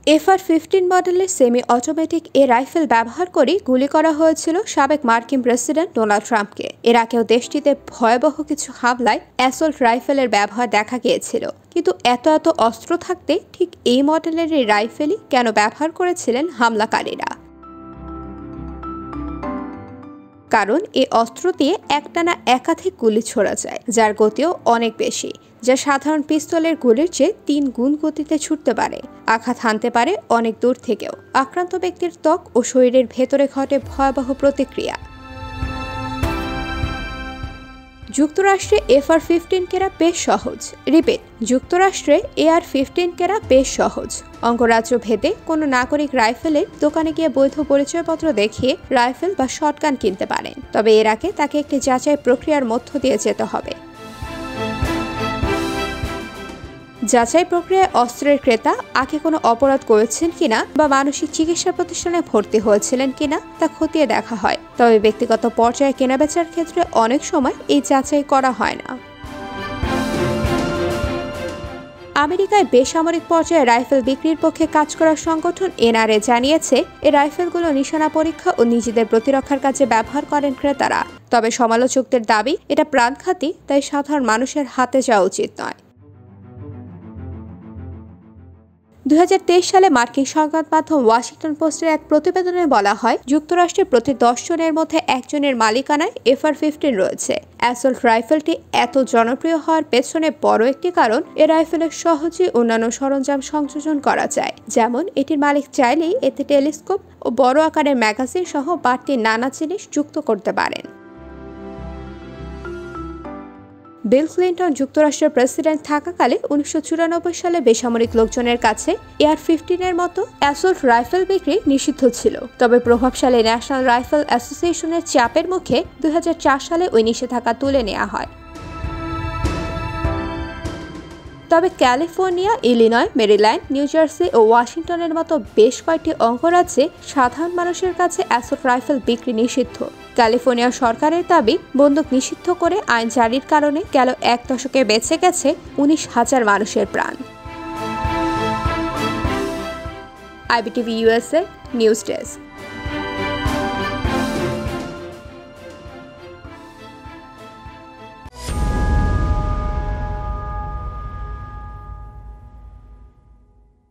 FR-15 মডেলের semi automatic এ rifle ব্যবহার করে গুলি করা হয়েছিল সাবেক মার্কিন প্রেসিডেন্ট ডোনাল্ড ট্রাম্পকে। এর আগেও দেশটিতে ভয়াবহ কিছু হামলায় অ্যাসল্ট রাইফেলের ব্যবহার দেখা গিয়েছিল, কিন্তু এত অস্ত্র থাকতে ঠিক এই মডেলের এই রাইফেলই কেন ব্যবহার করেছিলেন হামলাকারীরা? কারণ এই অস্ত্র দিয়ে একটানা একাধিক গুলি ছোড়া যায়, যার গতিও অনেক বেশি, যা সাধারণ পিস্তলের গুলির চেয়ে 3 গুণ গতিতে ছুটতে পারে। আঘাত হানতে পারে অনেক দূর থেকেও। আক্রান্ত ব্যক্তির ত্বক ও শরীরের ভেতরে ঘটে ভয়াবহ প্রতিক্রিয়া। যুক্তরাষ্ট্রে FR-15 কেনা বেশ সহজ। রিপিট, যুক্তরাষ্ট্রে AR-15 কেনা বেশ সহজ। অঙ্গরাজ্য ভেদে কোনো নাগরিক রাইফেলের দোকানে গিয়ে বৈধ পরিচয়পত্র দেখিয়ে রাইফেল বা শটগান কিনতে পারেন, তবে এর আগে তাকে একটি যাচাই প্রক্রিয়ার মধ্য দিয়ে যেতে হবে। যাচাই প্রক্রিয়ায় অস্ত্রের ক্রেতা আগে কোনো অপরাধ করেছেন কিনা বা মানসিক চিকিৎসা প্রতিষ্ঠানে ভর্তি হয়েছিলেন কিনা তা খতিয়ে দেখা হয়। তবে ব্যক্তিগত পর্যায়ে কেনাবেচার ক্ষেত্রে অনেক সময় এই যাচাই করা হয় না। আমেরিকায় বেসামরিক পর্যায়ে রাইফেল বিক্রির পক্ষে কাজ করার সংগঠন NRA জানিয়েছে, এই রাইফেলগুলো নিশানা পরীক্ষা ও নিজেদের প্রতিরক্ষার কাজে ব্যবহার করেন ক্রেতারা। তবে সমালোচকদের দাবি এটা প্রাণঘাতী, তাই সাধারণ মানুষের হাতে যাওয়া উচিত নয়। 2023 সালে মার্কিন সংবাদ মাধ্যম ওয়াশিংটন পোস্টের এক প্রতিবেদনে বলা হয়, যুক্তরাষ্ট্রের প্রতি 10 জনের মধ্যে একজনের মালিকানায় FR-15 রয়েছে। অ্যাসল্ট রাইফেলটি এত জনপ্রিয় হওয়ার পেছনে বড় একটি কারণ, এ রাইফেলের সহজেই অন্যান্য সরঞ্জাম সংযোজন করা যায়। যেমন এটির মালিক চাইলেই এতে টেলিস্কোপ ও বড় আকারের ম্যাগাজিন সহ বাড়তি নানা জিনিস যুক্ত করতে পারেন। বিল ক্লিন্টন যুক্তরাষ্ট্রের প্রেসিডেন্ট থাকাকালে 1994 সালে বেসামরিক লোকজনের কাছে AR-15 এর মতো অ্যাসল্ট রাইফেল বিক্রি নিষিদ্ধ ছিল। তবে প্রভাবশালী ন্যাশনাল রাইফেল অ্যাসোসিয়েশনের চাপের মুখে 2004 সালে ওই নিষেধাজ্ঞা তুলে নেওয়া হয়। তবে California, Illinois, Maryland, New Jersey ও ওয়াশিংটনের মতো বেশ কয়েকটি অঙ্গরাজ্যে সাধারণ মানুষের কাছে অ্যাসল্ট রাইফেল বিক্রি নিষিদ্ধ। ক্যালিফোর্নিয়া সরকারের দাবি, বন্দুক নিষিদ্ধ করে আইন জারির কারণে গেল 1 দশকে বেঁচে গেছে 19,000 মানুষের প্রাণ। IBTV USA news desk.